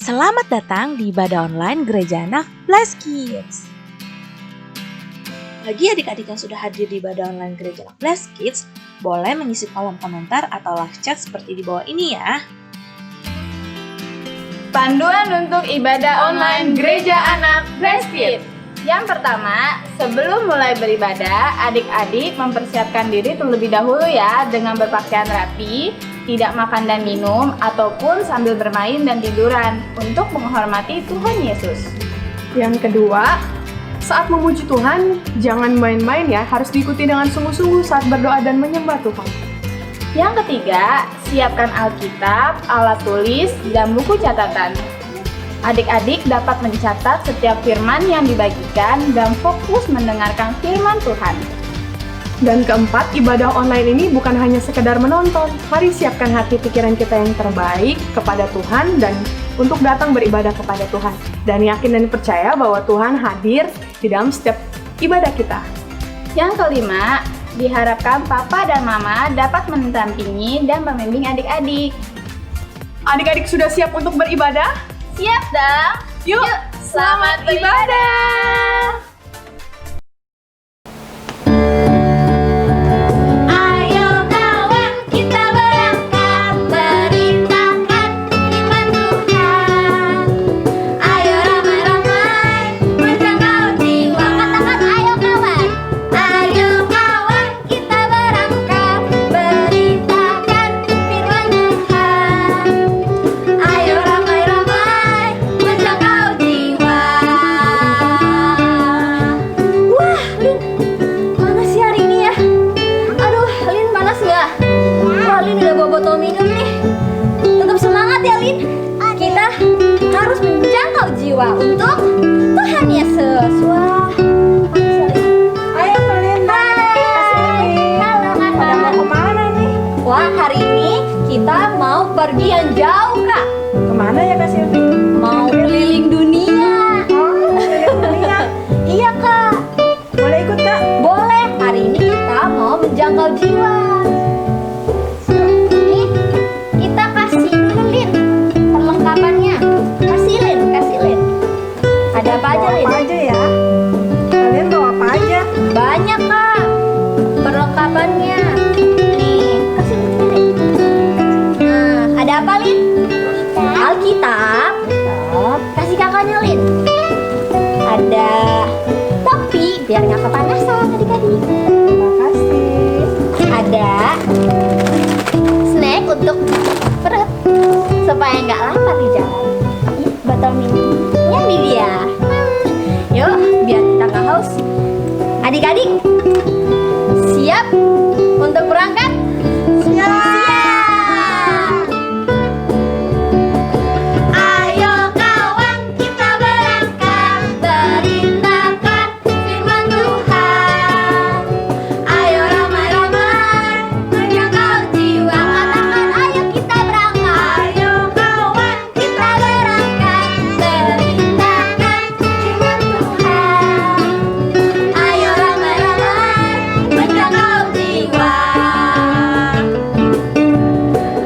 Selamat datang di ibadah online Gereja Anak Blessed Kids. Bagi adik-adik yang sudah hadir di ibadah online Gereja Anak Blessed Kids, boleh mengisi kolom komentar atau live chat seperti di bawah ini ya. Panduan untuk ibadah online Gereja Anak Blessed Kids. Yang pertama, sebelum mulai beribadah, adik-adik mempersiapkan diri terlebih dahulu ya dengan berpakaian rapi, tidak makan dan minum, ataupun sambil bermain dan tiduran untuk menghormati Tuhan Yesus. Yang kedua, saat memuji Tuhan, jangan main-main ya, harus diikuti dengan sungguh-sungguh saat berdoa dan menyembah Tuhan. Yang ketiga, siapkan Alkitab, alat tulis, dan buku catatan. Adik-adik dapat mencatat setiap firman yang dibagikan dan fokus mendengarkan firman Tuhan. Dan keempat, ibadah online ini bukan hanya sekedar menonton. Mari siapkan hati pikiran kita yang terbaik kepada Tuhan dan untuk datang beribadah kepada Tuhan. Dan yakin dan percaya bahwa Tuhan hadir di dalam setiap ibadah kita. Yang kelima, diharapkan Papa dan Mama dapat mendampingi dan membimbing adik-adik. Adik-adik sudah siap untuk beribadah? Siap dong? Yuk, selamat beribadah! Botol minum nih. Tetap semangat ya Lin. Kita harus menjangkau jiwa untuk Tuhan Yesus. Wah. Ayo kalian. Hai. Halo. Pada mau kemana nih? Wah, hari ini kita mau pergi yang jauh Kak. Kemana ya Kak Silvi? Mau keliling dunia. Oh, keliling dunia. Iya Kak. Boleh ikut Kak? Boleh. Hari ini kita mau menjangkau jiwa. Perlengkapannya, kasih Lin. Ada apa aja Lin? Apa aja ya? Kalian bawa apa aja? Banyak Kak. Perlengkapannya. Nih, kasih Lin. Nah, ada apa Lin? Alkitab. Kasih kakaknya Lin. Ada topi biar nggak kepanasan adik-adik. Terima kasih. Ada snack untuk perut supaya nggak lapar di jalan. Botol minumnya di dia. Yuk, biar kita nggak haus. Adik-adik, siap untuk berangkat? Siap! Ayo kawan, kita berangkat, beritakan firman Tuhan. Ayo ramai-ramai, menjangkau jiwa. Katakan ayo kita berangkat. Ayo kawan, kita berangkat, beritakan firman Tuhan. Ayo ramai-ramai, menjangkau jiwa.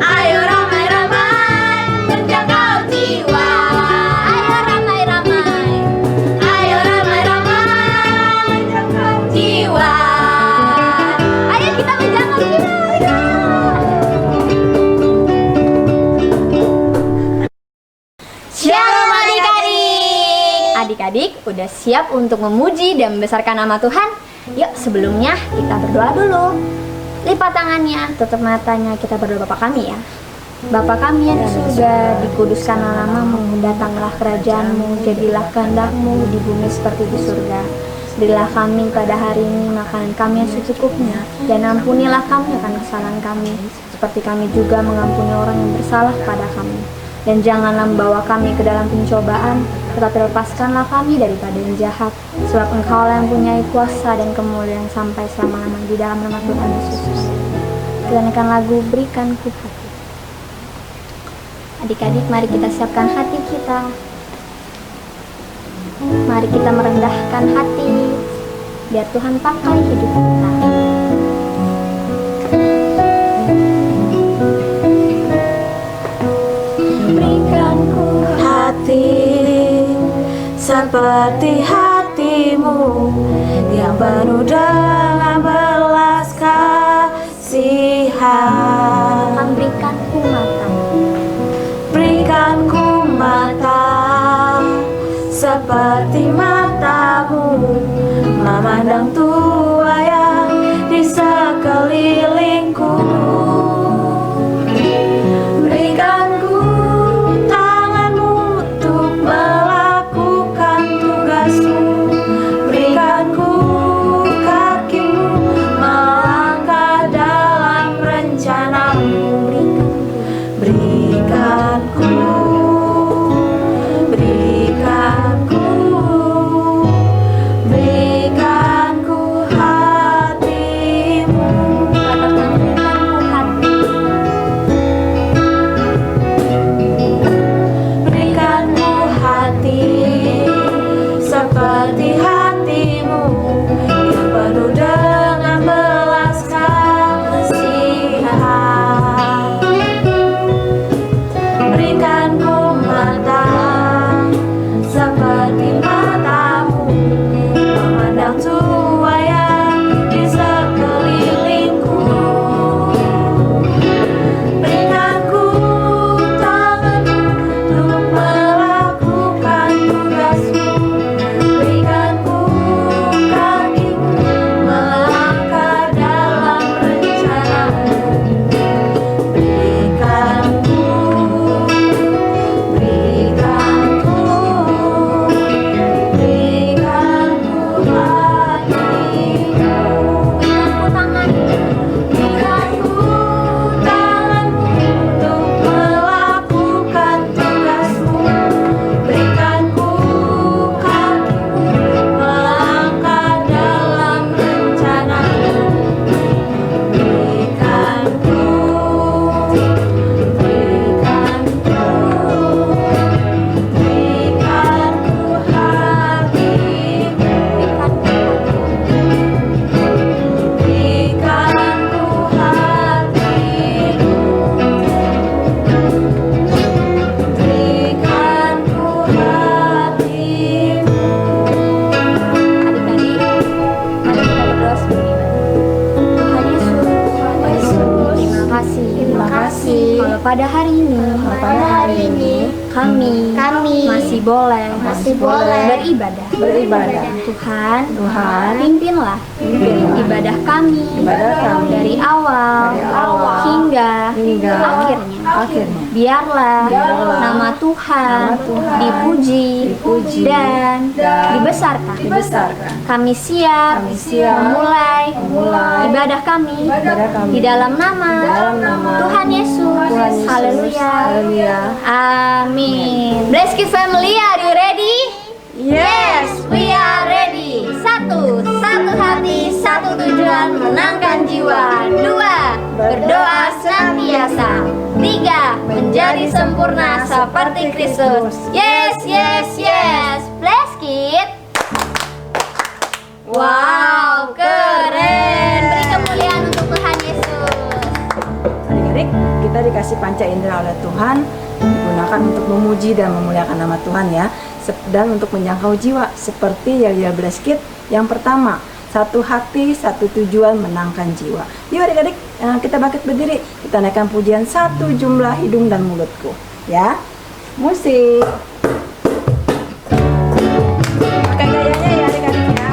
Ayo ramai-ramai, menjangkau jiwa. Ayo ramai-ramai, menjangkau jiwa. Ayo kita menjangkau jiwa. Shalom adik-adik. Adik-adik udah siap untuk memuji dan membesarkan nama Tuhan? Yuk sebelumnya kita berdoa dulu. Lipat tangannya, tutup matanya, kita berdoa Bapa kami ya. Bapa kami yang di surga, dikuduskanlah namamu, datanglah kerajaanmu, jadilah kehendak-mu di bumi seperti di surga. Berilah kami pada hari ini makanan kami yang secukupnya, dan ampunilah kami akan kesalahan kami, seperti kami juga mengampuni orang yang bersalah pada kami. Dan janganlah membawa kami ke dalam pencobaan, tetapi lepaskanlah kami daripada yang jahat, sebab Engkaulah yang punya kuasa dan kemuliaan sampai selama-lamanya di dalam nama Tuhan Yesus. Kita nyanyikan lagu Berikan Ku Hati. Adik-adik, mari kita siapkan hati kita. Mari kita merendahkan hati, biar Tuhan pakai hidup kita. Berikan ku hati seperti hatimu yang penuh dengan belas kasihan. Berikanku mata, Berikanku mata seperti matamu, memandang tua yang di sekelilingku. Berikanku tanganmu untuk melakukan tugasmu. Berikanku kakimu melangkah dalam rencanamu. Berikanku, berikanku, berikanku hatimu. Berikanku hati seperti hatimu yang penuh dengan belas kasihan. Berikanku mata seperti matamu, memandang tua yang di sekelilingku. Berikanku tanganmu untuk melakukan tugasmu. Berikanku kakimu melangkah dalam rencanamu. Berikanku, berikanku, berikanku hatimu. Berikanku tanganmu untuk melakukan tugasmu. Berikanku kakimu melangkah dalam rencanamu. Berikanku, berikanku, berikanku hatimu. Berikanku hatimu. Berikanku hatimu. Adik-adik, mari kita berdoa sebelum Tuhan Yesus, terima kasih. Kalau pada hari ini, kami masih boleh beribadah. Tuhan, pimpinlah ibadah kami dari awal hingga akhirnya. Biarlah nama Tuhan dipuji dan dibesarkan. Kami siap memulai ibadah kami di dalam nama Tuhan Yesus. Haleluya. Amin. Blessed Kids Family, are you ready? Yes, we are ready. Satu hati, satu tujuan, menangkan jiwa. 2, berdoa senantiasa. 3, menjadi sempurna seperti Kristus. Yes. Blessed Kids. Wow, keren. Beri kemuliaan untuk Tuhan Yesus. Adik-adik, kita dikasih panca indera oleh Tuhan, digunakan untuk memuji dan memuliakan nama Tuhan ya, dan untuk menjangkau jiwa seperti Yel Blessed Kids yang pertama, satu hati, satu tujuan, menangkan jiwa. Yuk adik-adik, kita bangkit berdiri, kita naikkan pujian satu jumlah hidung dan mulutku ya. Musik. Pakai gayanya ya adik-adik ya.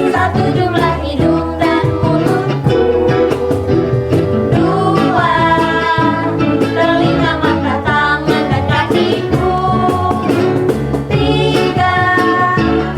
Satu jumlah hidung dan mulutku. 2, telinga, mata, tangan, dan kakiku. 3,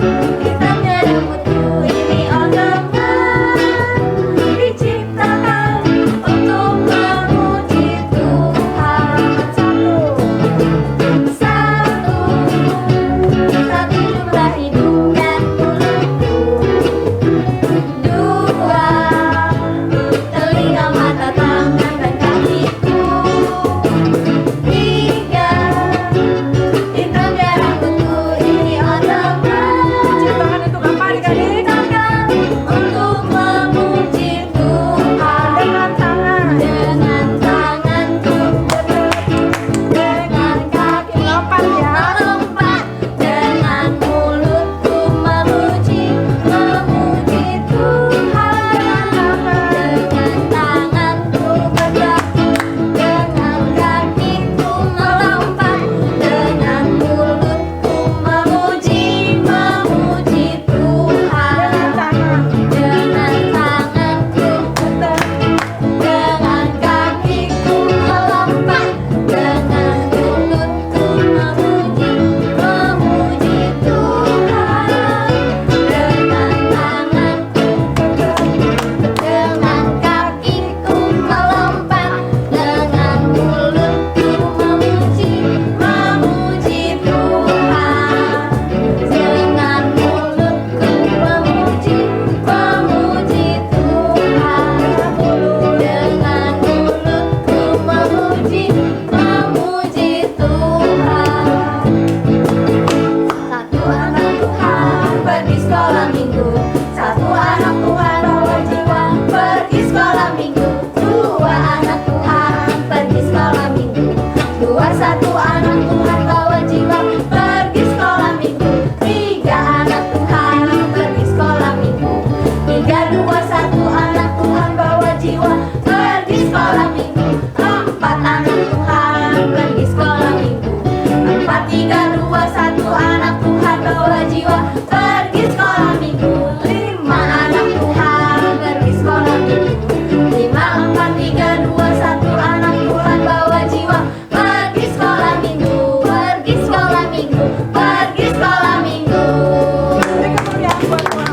3, 2, 1, anak Tuhan bawa jiwa pergi sekolah minggu. 5 anak Tuhan pergi sekolah minggu. 5, 4, 3, 2, 1, anak Tuhan bawa jiwa pergi sekolah minggu. Pergi sekolah minggu. Pergi sekolah minggu. Beri kemuliaan buat Tuhan.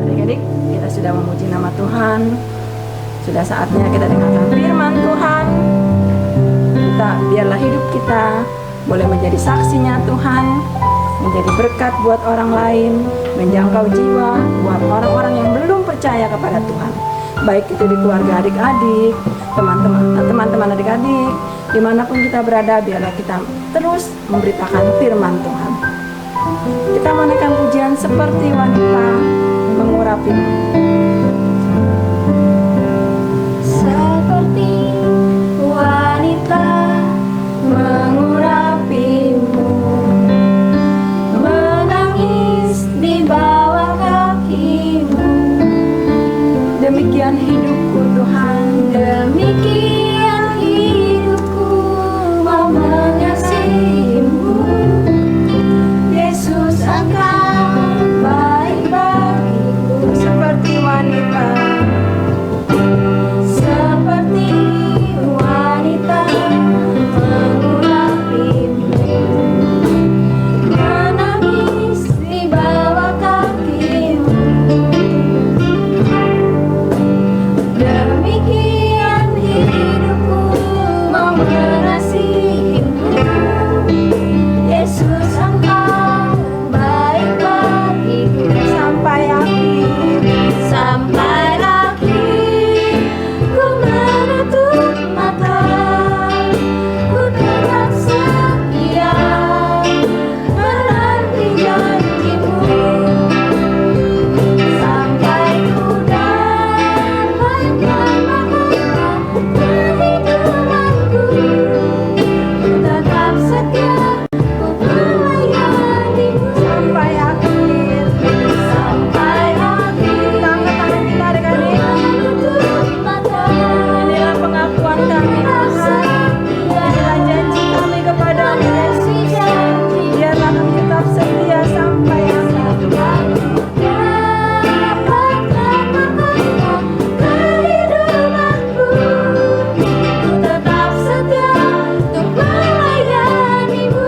Adik-adik, kita sudah memuji nama Tuhan. Sudah saatnya kita dengarkan firman Tuhan. Biarlah hidup kita boleh menjadi saksinya Tuhan, menjadi berkat buat orang lain, menjangkau jiwa buat orang-orang yang belum percaya kepada Tuhan. Baik itu di keluarga adik-adik, teman-teman adik-adik, dimanapun kita berada, biarlah kita terus memberitakan firman Tuhan. Kita menaikkan pujian seperti wanita mengurapi. Seperti wanita mengurapimu, menangis di bawah kakimu. Demikian hidupku Tuhan, Demikian hidupku mau mengasihimu. Yesus, Engkau baik bagiku. seperti wanita. Seperti wanita mengurapimu, menangis di bawah kakimu. Demikian hidupku mau mengasihimu. Yesus, Engkau baik bagiku. Sampai akhir, Sampai akhir ku menutup mata, ku tetap setia menanti janjimu. Sampai ku dapatkan mahkota kehidupanku, ku tetap setia, ku melayanimu. sampai akhir. Sampai akhir Angkat tangan kita adik-adik. menutup mata. Inilah pengakuan kami Tuhan. Inilah janji kami kepadamu Yesus. Biarlah kami tetap setia sampai akhir. Dapatkan mahkota kehidupanku, ku tetap setia untuk melayanimu.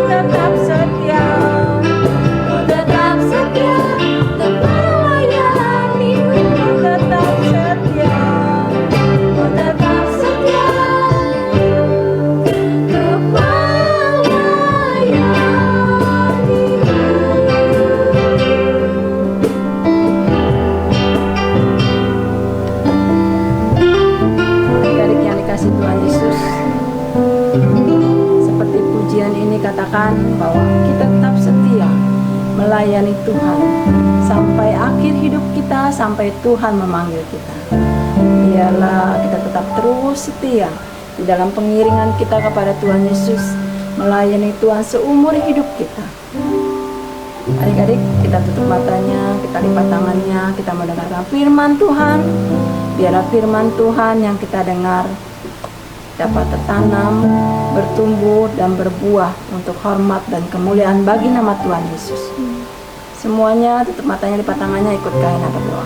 Tetap setia. Ku tetap setia untuk melayanimu. Tetap setia. Ku tetap setia untuk Adik-adik yang dikasih Tuhan Yesus, seperti pujian ini katakan bahwa kita tetap setia melayani Tuhan sampai akhir hidup kita, sampai Tuhan memanggil kita. Biarlah kita tetap terus setia di dalam pengiringan kita kepada Tuhan Yesus, melayani Tuhan seumur hidup kita. Adik-adik, kita tutup matanya, kita lipat tangannya, kita mendengarkan firman Tuhan. Biarlah firman Tuhan yang kita dengar dapat tertanam, bertumbuh, dan berbuah untuk hormat dan kemuliaan bagi nama Tuhan Yesus. Semuanya tutup matanya, lipat tangannya, ikut kayana berdoa.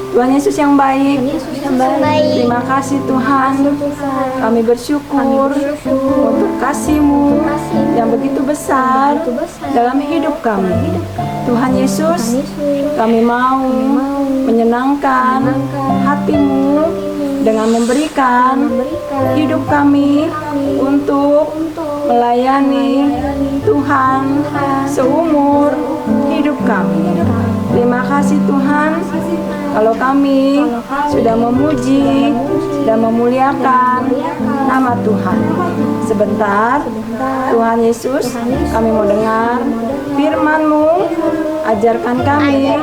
Tuhan Yesus yang baik, terima kasih Tuhan. Kami bersyukur untuk kasih-Mu yang begitu besar dalam hidup kami. Tuhan Yesus, kami mau menyenangkan hati-Mu dengan memberikan hidup kami untuk melayani Tuhan seumur hidup kami. Terima kasih Tuhan, kalau kami sudah memuji dan memuliakan nama Tuhan. Sebentar, Tuhan Yesus, kami mau dengar firman-Mu. Ajarkan kami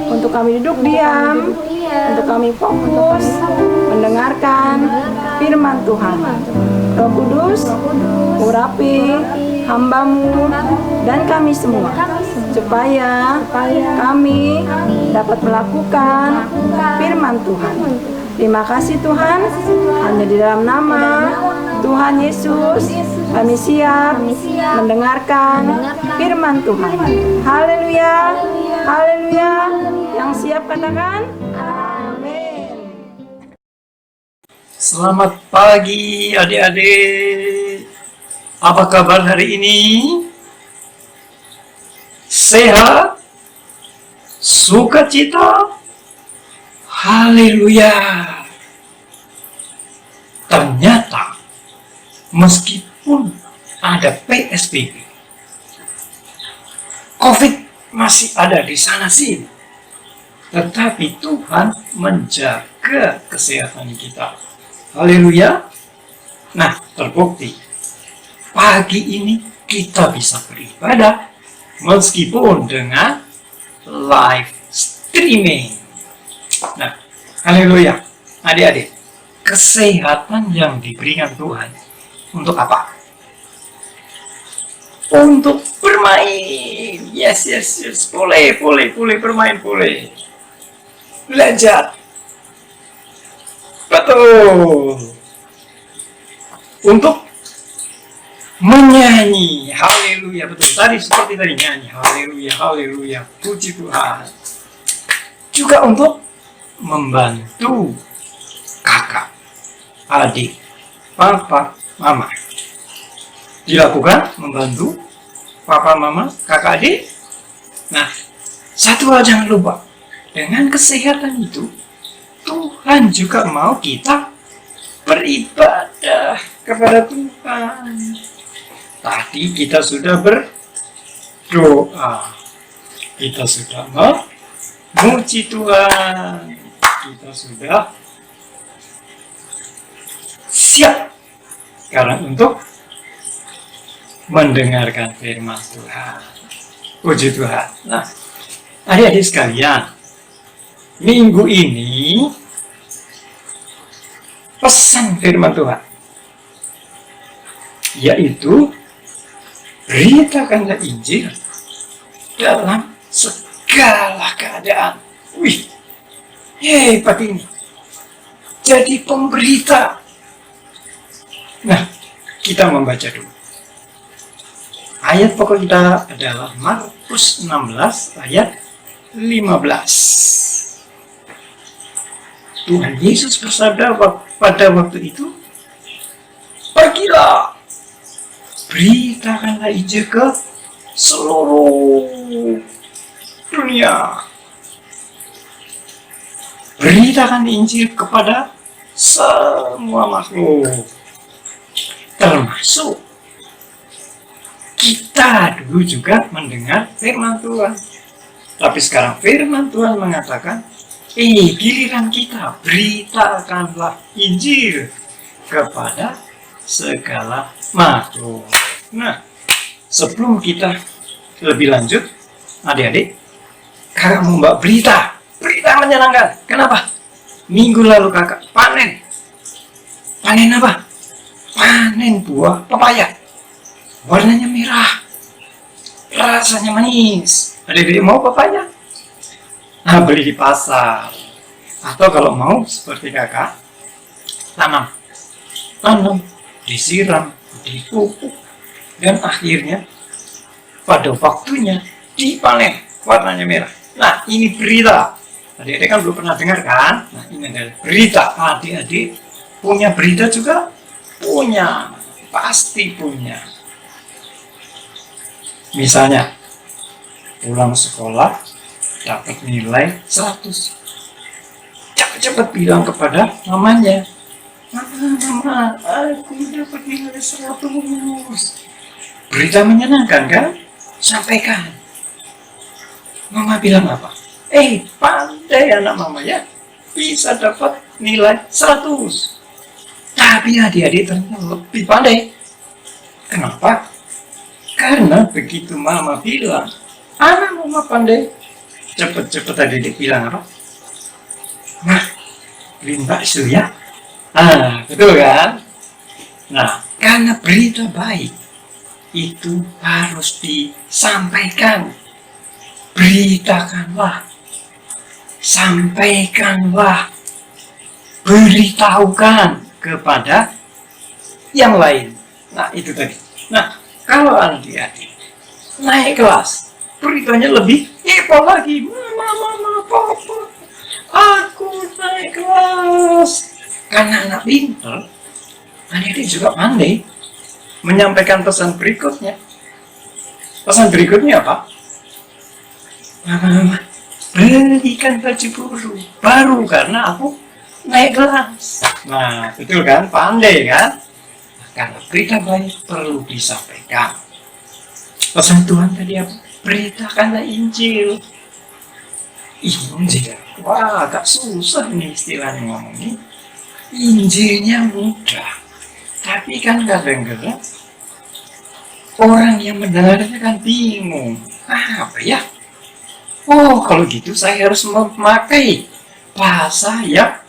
untuk kami duduk diam, untuk kami fokus mendengarkan firman Tuhan. Roh Kudus, urapi hamba-Mu dan kami semua, supaya kami dapat melakukan firman Tuhan. Terima kasih Tuhan. Hanya di dalam nama Tuhan Yesus kami siap mendengarkan firman Tuhan. Haleluya. Haleluya. Yang siap katakan amin. Selamat pagi adik-adik. Apa kabar hari ini? Sehat? Sukacita? Haleluya. Ternyata meskipun ada PSBB, COVID masih ada di sana sini, tetapi Tuhan menjaga kesehatan kita. Haleluya. Nah, terbukti pagi ini kita bisa beribadah meskipun dengan live streaming. Nah, haleluya. Adik-adik, kesehatan yang diberikan Tuhan untuk apa? Untuk bermain. Yes. Boleh bermain, boleh. Belajar. Betul. Untuk menyanyi. Haleluya. Betul. Tadi seperti tadi nyanyi. Haleluya. Puji Tuhan. Juga untuk membantu kakak, adik, papa, mama. Dilakukan membantu papa, mama, kakak, adik. Nah, satu hal jangan lupa. Dengan kesehatan itu, Tuhan juga mau kita beribadah kepada Tuhan. Tadi kita sudah berdoa. Kita sudah memuji Tuhan. Kita sudah siap sekarang untuk mendengarkan firman Tuhan. Puji Tuhan. Nah, adik-adik sekalian, minggu ini pesan firman Tuhan yaitu beritakanlah Injil dalam segala keadaan. Wih, hebat ini. Jadi pemberita. Nah, kita membaca dulu. Ayat pokok kita adalah Markus 16 ayat 15. Tuhan Yesus bersabda pada waktu itu, pergilah, beritakanlah Injil ke seluruh dunia. Beritakan Injil kepada semua makhluk, termasuk kita dulu juga mendengar firman Tuhan. Tapi sekarang firman Tuhan mengatakan, giliran kita beritakanlah Injil kepada segala makhluk. Nah, sebelum kita lebih lanjut, adik-adik, kakak mau membawa berita menyenangkan. Kenapa? Minggu lalu kakak panen apa? Panen buah pepaya. Warnanya merah, rasanya manis. Adik-adik mau pepaya? Nah, beli di pasar. Atau kalau mau seperti kakak, tanam, disiram, dipupuk, dan akhirnya pada waktunya dipanen, warnanya merah. Nah, ini berita. Adik-adik kan belum pernah dengar kan? Nah, ini adalah berita. Adik-adik punya berita juga? Punya, pasti punya. Misalnya, pulang sekolah dapat nilai 100. Cepat-cepat bilang kepada mamanya, Mama, aku dapat nilai 100. Berita menyenangkan kan? Sampaikan. Mama bilang apa? Pandai anak mama ya, bisa dapat nilai 100. Tapi adik-adik ternyata lebih pandai. Kenapa? Karena begitu mama bilang, anak mama pandai, cepet-cepet adik-adik bilang apa? Nah, beliin bakso ya. Betul kan? Nah, karena berita baik itu harus disampaikan. Beritakanlah, sampaikanlah beritahukan kepada yang lain. Nah, itu tadi. Nah, kalau adik-adik naik kelas, beritanya lebih heboh lagi. Mama, papa, aku naik kelas. Karena anak pintar, adik-adik juga pandai menyampaikan pesan berikutnya. Pesan berikutnya apa? Mama, belikan baju baru karena aku naik kelas. Nah, betul kan? Pandai kan? Karena berita baik perlu disampaikan. Pesan Tuhan tadi apa? Beritakanlah Injil. Injil. Wah, agak susah nih istilahnya ngomongnya. Injilnya mudah. Tapi kan kadang-kadang orang yang mendengarnya kan bingung. Apa ya? Oh, kalau gitu saya harus memakai bahasa yang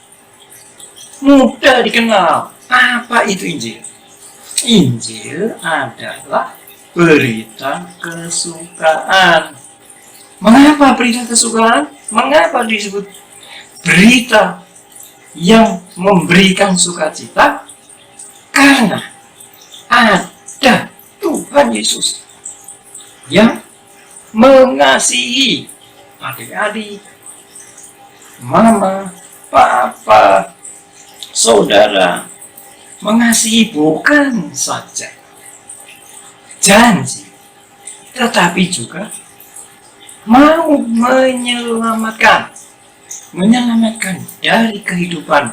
mudah dikenal. Apa itu Injil? Injil adalah berita kesukaan. Mengapa berita kesukaan? Mengapa disebut berita yang memberikan sukacita? Karena ada Tuhan Yesus yang mengasihi adik-adik, mama, papa, saudara, mengasihi bukan saja janji, tetapi juga mau menyelamatkan dari kehidupan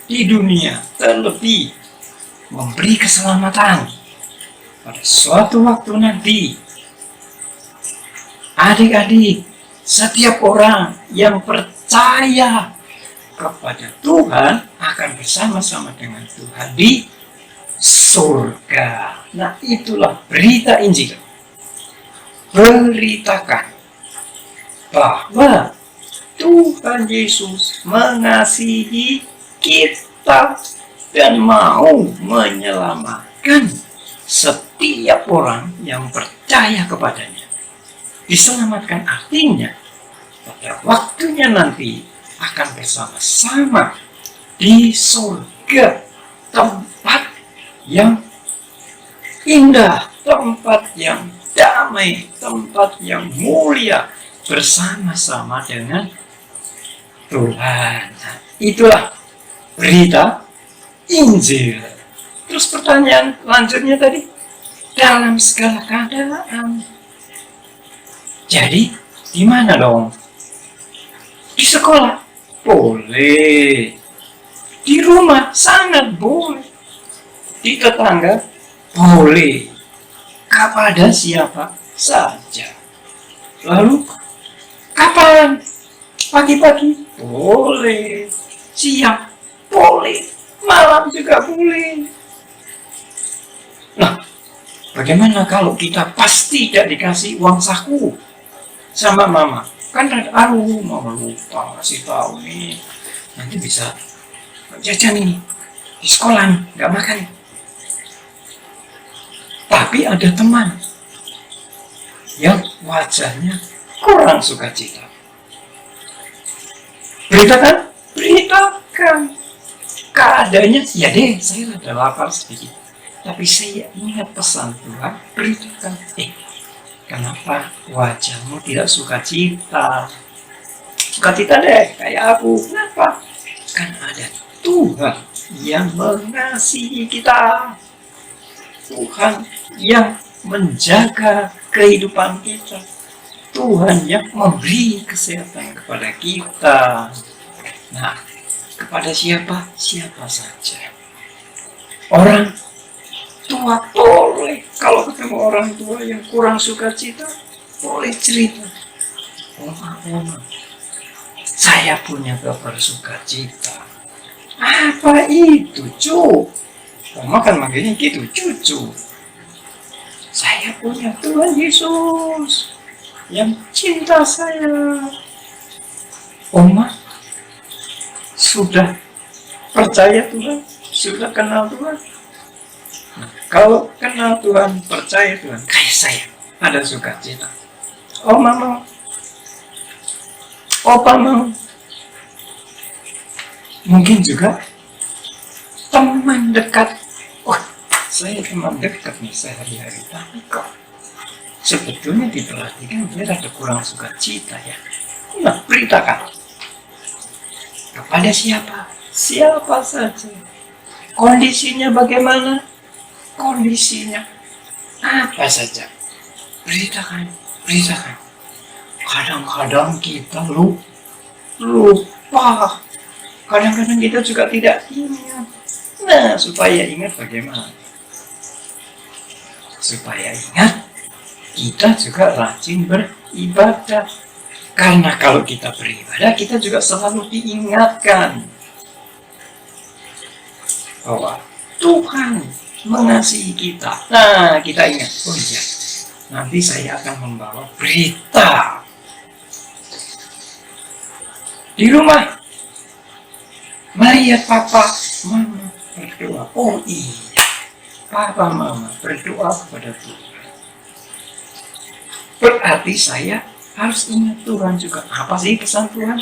di dunia, terlebih memberi keselamatan pada suatu waktu nanti. Adik-adik, setiap orang yang percaya kepada Tuhan akan bersama-sama dengan Tuhan di surga. Nah, itulah berita Injil. Beritakan bahwa Tuhan Yesus mengasihi kita dan mau menyelamatkan setiap orang yang percaya kepadanya. Diselamatkan artinya pada waktunya nanti akan bersama-sama di surga, tempat yang indah, tempat yang damai, tempat yang mulia, bersama-sama dengan Tuhan. Nah, itulah berita Injil. Terus pertanyaan lanjutnya tadi, dalam segala keadaan. Jadi, di mana dong? Di sekolah? Boleh. Di rumah? Sangat boleh. Di tetangga? Boleh. Kepada siapa saja. Lalu, kapan? Pagi-pagi? Boleh. Siang? Boleh. Malam juga boleh. Nah, bagaimana kalau kita pasti tidak dikasih uang saku sama mama? Kan mama lupa kasih tahu nih, nanti bisa jajan ini di sekolah nih, nggak makan. Tapi ada teman yang wajahnya kurang sukacita. Beritakan, keadaannya, ya deh, saya ada lapar sedikit, tapi saya ingat pesan Tuhan, beritakan. Kenapa wajahmu tidak sukacita? Sukacita deh, kayak aku. Kenapa? Kan ada Tuhan yang mengasihi kita. Tuhan yang menjaga kehidupan kita. Tuhan yang memberi kesehatan kepada kita. Nah, kepada siapa? Siapa saja. Orang tua boleh, kalau ketemu orang tua yang kurang sukacita, boleh cerita. Oma, saya punya kabar sukacita. Apa itu, cu? Oma kan manggilnya gitu, cucu. Saya punya Tuhan Yesus yang cinta saya. Oma sudah percaya Tuhan, sudah kenal Tuhan. Nah, kalau kenal Tuhan, percaya Tuhan, kayak saya, ada sukacita. Oma mau, opa mau. Mungkin juga teman dekat. Wah, saya teman dekat nih sehari-hari, tapi kok sebetulnya diperhatikan dia ada kurang sukacita ya. Nah, beritakan kepada siapa? Siapa saja. Kondisinya bagaimana? Kondisinya apa saja. Beritakan. Kadang-kadang kita lupa. Kadang-kadang kita juga tidak ingat. Nah, supaya ingat bagaimana? Supaya ingat, kita juga rajin beribadah. Karena kalau kita beribadah, kita juga selalu diingatkan bahwa Tuhan mengasihi kita. Nah, kita ingat, oh iya, nanti saya akan membawa berita. Di rumah, melihat papa, mama berdoa. Oh iya, papa, mama berdoa kepada Tuhan. Berarti saya harus ingat Tuhan juga. Apa sih pesan Tuhan?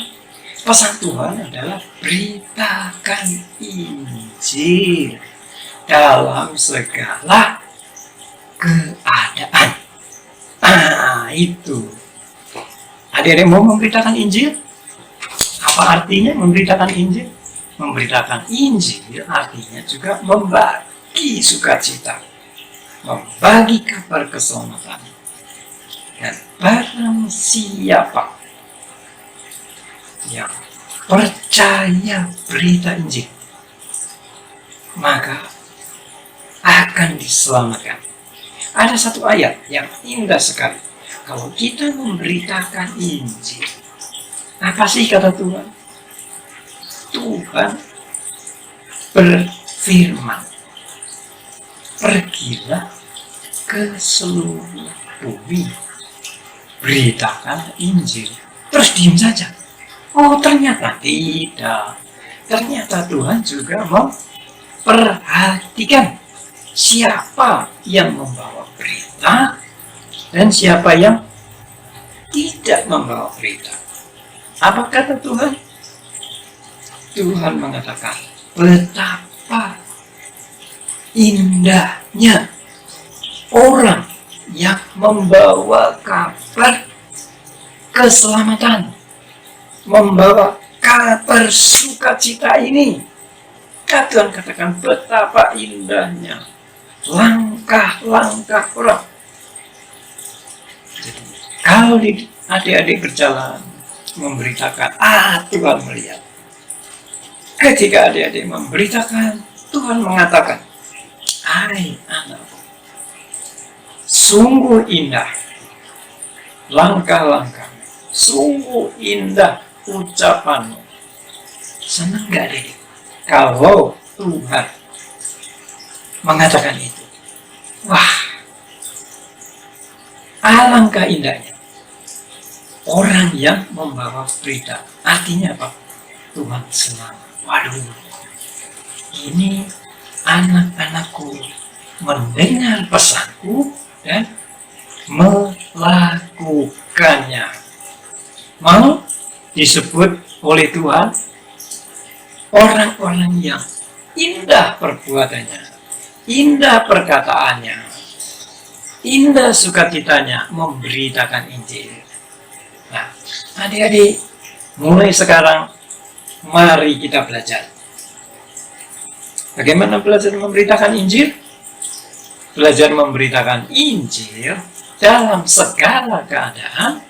Pesan Tuhan adalah beritakan Injil dalam segala keadaan. Ah, itu. Adik-adik mau memberitakan Injil? Apa artinya memberitakan Injil? Memberitakan Injil artinya juga membagi sukacita, membagi kabar keselamatan. Dan barang siapa yang percaya berita Injil, maka akan diselamatkan. Ada satu ayat yang indah sekali. Kalau kita memberitakan Injil, apa sih kata Tuhan? Tuhan berfirman, pergilah ke seluruh bumi, beritakan Injil. Terus diam saja. Oh, ternyata tidak. Ternyata Tuhan juga memperhatikan siapa yang membawa berita dan siapa yang tidak membawa berita. Apa kata Tuhan? Tuhan mengatakan, betapa indahnya orang yang membawa kabar keselamatan, membawa kabar sukacita ini. Tuhan katakan betapa indahnya langkah-langkah orang. Jadi, kalau adik-adik berjalan memberitakan, Tuhan melihat. Ketika adik-adik memberitakan, Tuhan mengatakan, hai anakku, sungguh indah langkah-langkah, sungguh indah ucapanmu. Senang gak adik? Kalau Tuhan mengatakan itu, wah, alangkah indahnya orang yang membawa berita. Artinya apa? Tuhan senang. Waduh, ini anak-anakku mendengar pesanku dan melakukannya. Mau disebut oleh Tuhan orang-orang yang indah perbuatannya, indah perkataannya, indah sukacitanya memberitakan Injil. Nah, adik-adik, mulai sekarang mari kita belajar. Bagaimana belajar memberitakan Injil? Belajar memberitakan Injil dalam segala keadaan.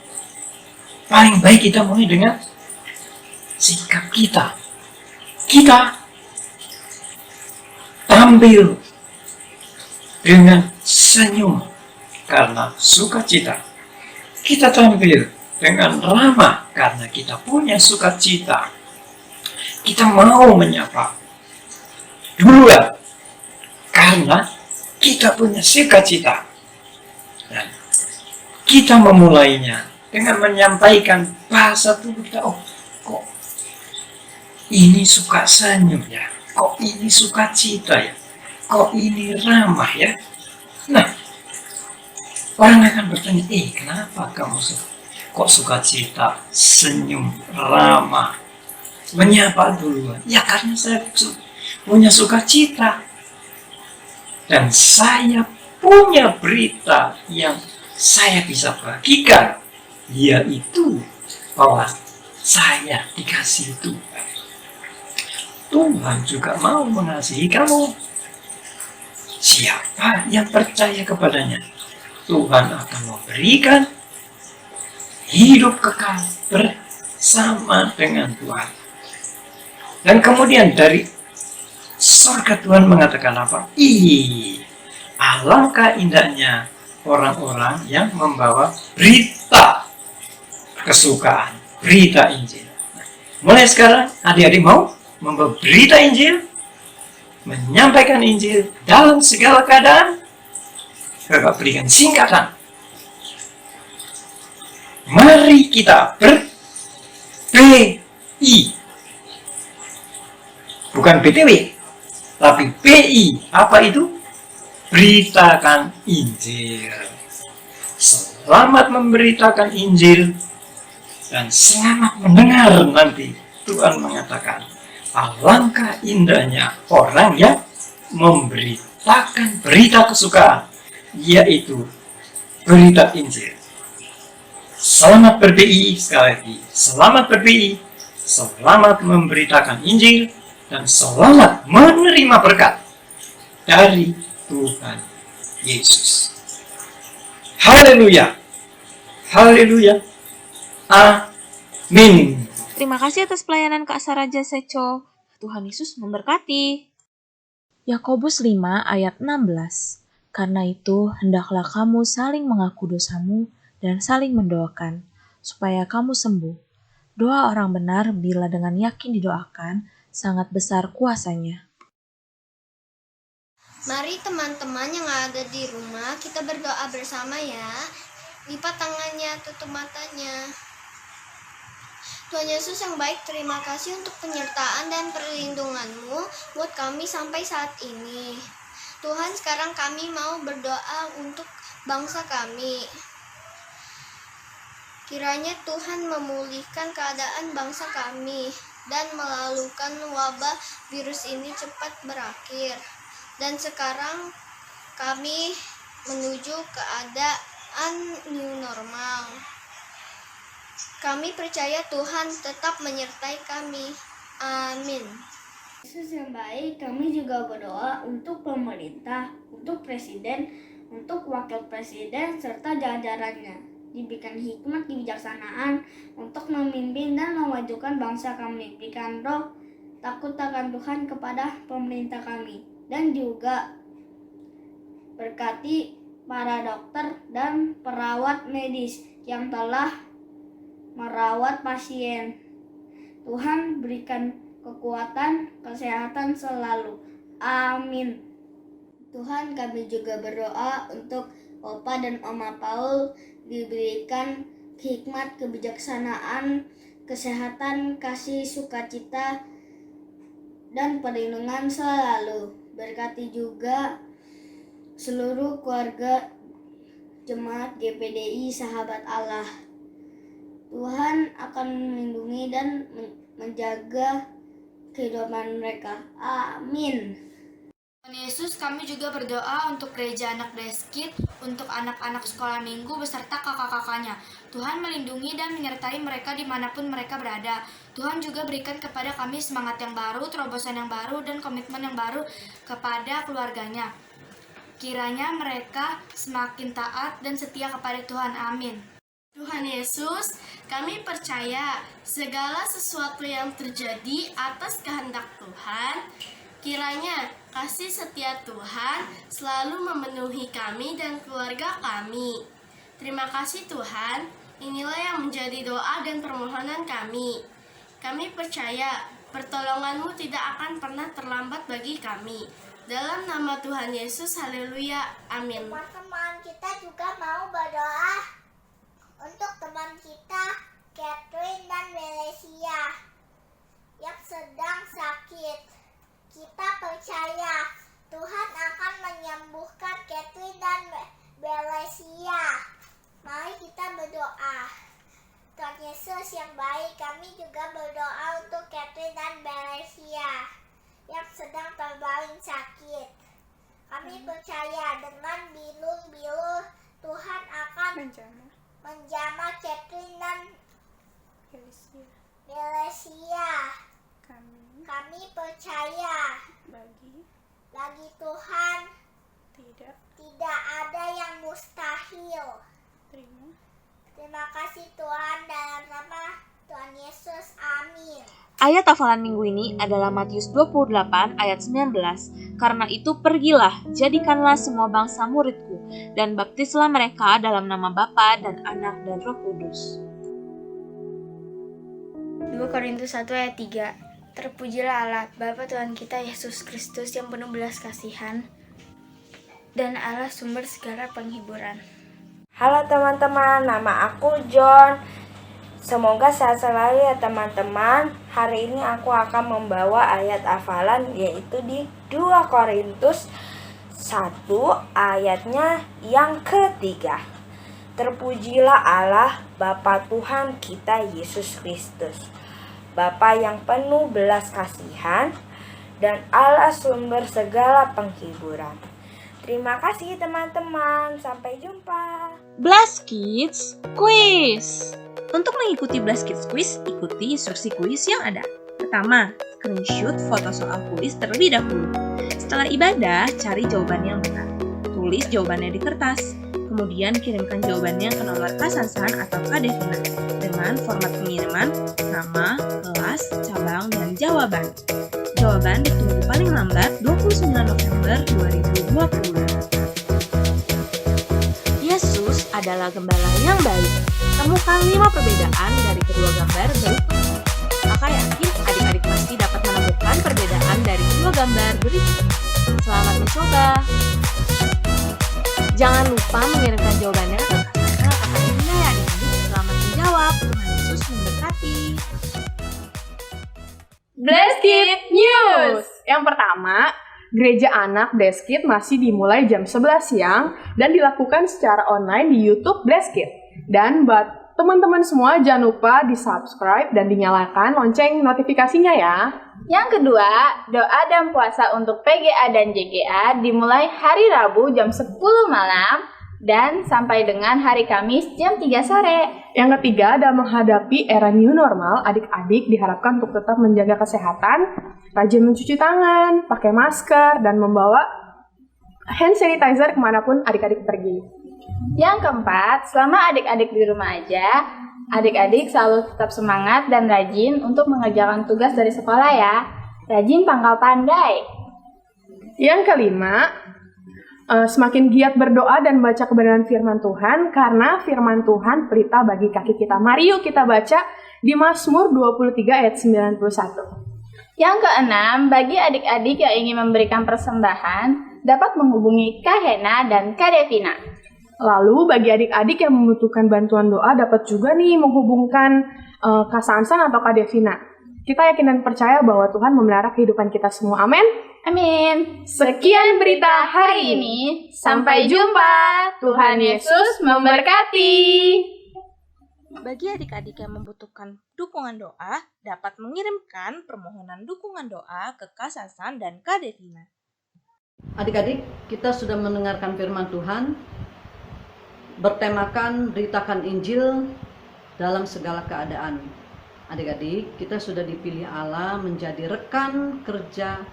Paling baik kita mulai dengan sikap kita. Kita tampil dengan senyum karena sukacita. Kita tampil dengan ramah karena kita punya sukacita. Kita mau menyapa. Dua, karena kita punya sukacita. Dan kita memulainya dengan menyampaikan bahasa tubuh kita. Oh, kok ini suka senyum ya? Kok ini sukacita ya? Kok ini ramah ya? Nah, orang akan bertanya, kenapa kamu kok sukacita, senyum, ramah? menyapa duluan? Ya karena saya punya sukacita. Dan saya punya berita yang saya bisa bagikan, yaitu bahwa saya dikasihi Tuhan. Tuhan juga mau mengasihi kamu. Siapa yang percaya kepadanya, Tuhan akan memberikan hidup kekal bersama dengan Tuhan. Dan kemudian dari surga Tuhan mengatakan apa? Alangkah indahnya orang-orang yang membawa berita kesukaan, berita Injil. Mulai sekarang adik-adik mau membawa berita Injil, menyampaikan Injil dalam segala keadaan. Bapak berikan singkatan. Mari kita ber-PI. Bukan BTW, tapi PI. Apa itu? Beritakan Injil. Selamat memberitakan Injil dan selamat mendengar nanti. Tuhan mengatakan, alangkah indahnya orang yang memberitakan berita kesukaan, yaitu berita Injil. Selamat ber-PI sekali lagi. Selamat ber-PI. Selamat memberitakan Injil dan selamat menerima berkat dari Tuhan Yesus. Haleluya. Haleluya. Amin. Terima kasih atas pelayanan Kak Saraja Seco. Tuhan Yesus memberkati. Yakobus 5 ayat 16. Karena itu, hendaklah kamu saling mengaku dosamu dan saling mendoakan, supaya kamu sembuh. Doa orang benar bila dengan yakin didoakan, sangat besar kuasanya. Mari teman-teman yang ada di rumah, kita berdoa bersama ya. Lipat tangannya, tutup matanya. Tuhan Yesus yang baik, terima kasih untuk penyertaan dan perlindungan-Mu buat kami sampai saat ini. Tuhan, sekarang kami mau berdoa untuk bangsa kami. Kiranya Tuhan memulihkan keadaan bangsa kami dan melalukan wabah virus ini cepat berakhir. Dan sekarang kami menuju keadaan new normal. Kami percaya Tuhan tetap menyertai kami. Amin. Yesus yang baik, kami juga berdoa untuk pemerintah, untuk presiden, untuk wakil presiden, serta jajarannya. Diberikan hikmat kebijaksanaan untuk memimpin dan memajukan bangsa kami. Berikan roh takut akan Tuhan kepada pemerintah kami. Dan juga berkati para dokter dan perawat medis yang telah merawat pasien. Tuhan berikan kekuatan, kesehatan selalu. Amin. Tuhan, kami juga berdoa untuk Opa dan Oma Paul diberikan hikmat, kebijaksanaan, kesehatan, kasih, sukacita, dan perlindungan selalu. Berkati juga seluruh keluarga jemaat GPDI Sahabat Allah. Tuhan akan melindungi dan menjaga kehidupan mereka. Amin. Tuhan Yesus, kami juga berdoa untuk gereja anak Bleskit, untuk anak-anak sekolah minggu beserta kakak-kakaknya. Tuhan melindungi dan menyertai mereka dimanapun mereka berada. Tuhan juga berikan kepada kami semangat yang baru, terobosan yang baru, dan komitmen yang baru kepada keluarganya. Kiranya mereka semakin taat dan setia kepada Tuhan. Amin. Tuhan Yesus, kami percaya segala sesuatu yang terjadi atas kehendak Tuhan. Kiranya kasih setia Tuhan selalu memenuhi kami dan keluarga kami. Terima kasih Tuhan, inilah yang menjadi doa dan permohonan kami. Kami percaya pertolongan-Mu tidak akan pernah terlambat bagi kami. Dalam nama Tuhan Yesus, haleluya, amin. Teman-teman kita juga mau berdoa untuk teman kita, Catherine dan Valencia, yang sedang sakit. Kita percaya Tuhan akan menyembuhkan Catherine dan Valencia. Mari kita berdoa. Tuhan Yesus yang baik, kami juga berdoa untuk Catherine dan Malaysia yang sedang terbaring sakit. Kami percaya dengan bilur-bilur Tuhan akan menjamah Catherine dan Malaysia. Kami percaya bagi Tuhan tidak ada yang mustahil. Terima kasih Tuhan, dalam nama Tuhan Yesus, amin. Ayat hafalan minggu ini adalah Matius 28 ayat 19. Karena itu pergilah, jadikanlah semua bangsa muridku, dan baptislah mereka dalam nama Bapa dan Anak dan Roh Kudus. 2 Korintus 1 ayat 3. Terpujilah Allah, Bapa Tuhan kita Yesus Kristus yang penuh belas kasihan, dan Allah sumber segala penghiburan. Halo teman-teman, nama aku John. Semoga sehat selalu ya teman-teman. Hari ini aku akan membawa ayat hafalan yaitu di 2 Korintus 1 ayatnya yang ketiga. Terpujilah Allah Bapa Tuhan kita Yesus Kristus, Bapa yang penuh belas kasihan dan Allah sumber segala penghiburan. Terima kasih teman-teman, sampai jumpa. Blast Kids Quiz. Untuk mengikuti Blast Kids Quiz, ikuti instruksi kuis yang ada. Pertama, screenshot foto soal kuis terlebih dahulu. Setelah ibadah, cari jawaban yang benar. Tulis jawabannya di kertas. Kemudian kirimkan jawabannya ke nomor Kak Sansan atau Kak Devina dengan format pengiriman, nama, kelas, cabang, dan jawaban. Jawaban ditunggu paling lambat 29 November 2020. Yesus adalah gembala yang baik. Temukan 5 perbedaan dari kedua gambar berikut. Kakak yakin adik-adik pasti dapat menemukan perbedaan dari kedua gambar berikut. Selamat mencoba. Jangan lupa mengirimkan jawabannya ke kakak Devina ya adik-adik. Selamat menjawab. Tuhan Yesus memberkati. Blast Kids News. Yang pertama, Gereja Anak Blast Kids masih dimulai jam 11 siang dan dilakukan secara online di YouTube Blast Kids. Dan buat teman-teman semua jangan lupa di-subscribe dan dinyalakan lonceng notifikasinya ya. Yang kedua, doa dan puasa untuk PGA dan JGA dimulai hari Rabu jam 10 malam dan sampai dengan hari Kamis jam 3 sore. Yang ketiga, dalam menghadapi era new normal, adik-adik diharapkan untuk tetap menjaga kesehatan, rajin mencuci tangan, pakai masker, dan membawa hand sanitizer kemanapun adik-adik pergi. Yang keempat, selama adik-adik di rumah aja, adik-adik selalu tetap semangat dan rajin untuk mengerjakan tugas dari sekolah ya. Rajin pangkal pandai. Yang kelima, semakin giat berdoa dan baca kebenaran firman Tuhan, karena firman Tuhan pelita bagi kaki kita. Mari yuk kita baca di Mazmur 23 ayat 91. Yang keenam, bagi adik-adik yang ingin memberikan persembahan, dapat menghubungi Kak Hena dan Kak Devina. Lalu bagi adik-adik yang membutuhkan bantuan doa, dapat juga nih menghubungkan Kak Sansan atau Kak Devina. Kita yakin dan percaya bahwa Tuhan memelihara kehidupan kita semua. Amin. Amin. Sekian berita hari ini. Sampai jumpa. Tuhan Yesus memberkati. Bagi adik-adik yang membutuhkan dukungan doa, dapat mengirimkan permohonan dukungan doa ke Kak Sansan dan Kak Devina. Adik-adik, kita sudah mendengarkan firman Tuhan, bertemakan beritakan Injil dalam segala keadaan. Adik-adik, kita sudah dipilih Allah menjadi rekan kerja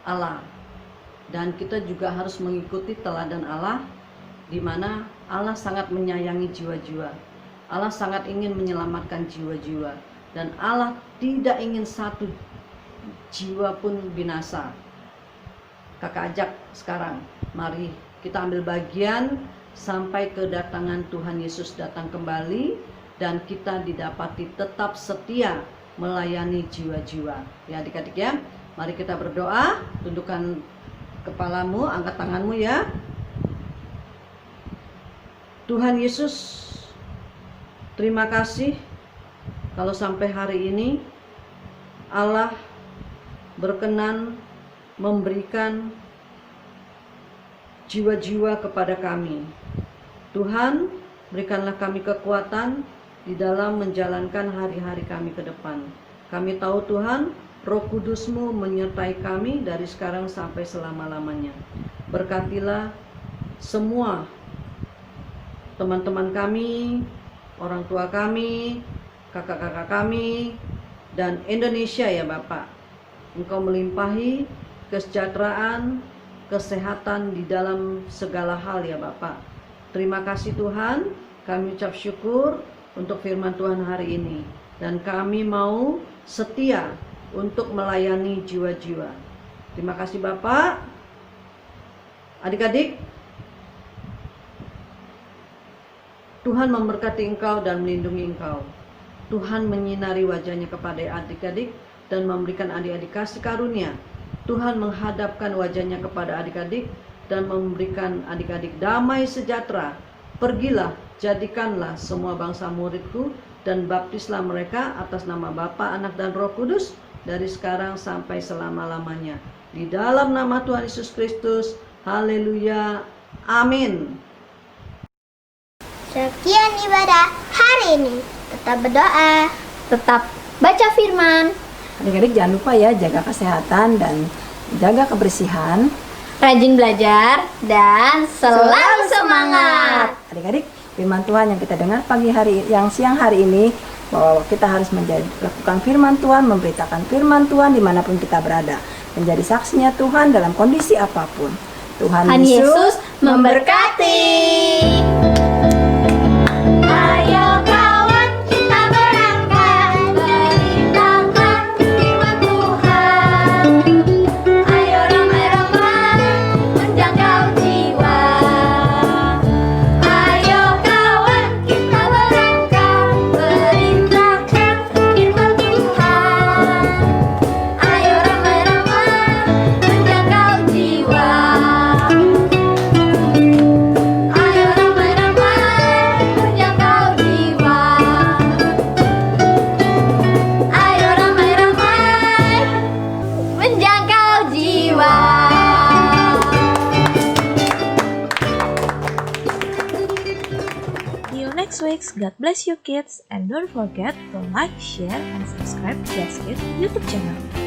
Allah. Dan kita juga harus mengikuti teladan Allah, di mana Allah sangat menyayangi jiwa-jiwa. Allah sangat ingin menyelamatkan jiwa-jiwa. Dan Allah tidak ingin satu jiwa pun binasa. Kakak ajak sekarang, mari kita ambil bagian sampai kedatangan Tuhan Yesus datang kembali. Dan kita didapati tetap setia melayani jiwa-jiwa. Ya adik-adik ya, mari kita berdoa. Tundukkan kepalamu, angkat tanganmu ya. Tuhan Yesus, terima kasih kalau sampai hari ini Allah berkenan memberikan jiwa-jiwa kepada kami. Tuhan, berikanlah kami kekuatan di dalam menjalankan hari-hari kami ke depan. Kami tahu Tuhan, Roh Kudus-Mu menyertai kami dari sekarang sampai selama-lamanya. Berkatilah semua teman-teman kami, orang tua kami, kakak-kakak kami, dan Indonesia ya Bapak. Engkau melimpahi kesejahteraan, kesehatan di dalam segala hal ya Bapak. Terima kasih Tuhan, kami ucap syukur untuk firman Tuhan hari ini. Dan kami mau setia untuk melayani jiwa-jiwa. Terima kasih Bapak. Adik-adik, Tuhan memberkati engkau dan melindungi engkau. Tuhan menyinari wajahnya kepada adik-adik dan memberikan adik-adik kasih karunia. Tuhan menghadapkan wajahnya kepada adik-adik dan memberikan adik-adik damai sejahtera. Pergilah, jadikanlah semua bangsa muridku dan baptislah mereka atas nama Bapa, Anak, dan Roh Kudus dari sekarang sampai selama-lamanya. Di dalam nama Tuhan Yesus Kristus, haleluya, amin. Sekian ibadah hari ini. Tetap berdoa. Tetap baca firman. Adik-adik jangan lupa ya, jaga kesehatan dan jaga kebersihan. Rajin belajar dan selalu semangat. Adik-adik, firman Tuhan yang kita dengar siang hari ini, bahwa kita harus melakukan firman Tuhan, memberitakan firman Tuhan dimanapun kita berada, menjadi saksinya Tuhan dalam kondisi apapun. Tuhan Yesus memberkati. Ayo kawan, kita berangkat beritakan firman Tuhan. Ayo ramai-ramai menjangkau jiwa. Ayo kawan, kita berangkat beritakan firman Tuhan. Ayo ramai-ramai menjangkau jiwa. Ayo ramai-ramai menjangkau jiwa. Ayo ramai-ramai menjangkau jiwa. See you next week. God bless you kids, and don't forget to like, share, and subscribe Blessed Kids YouTube channel.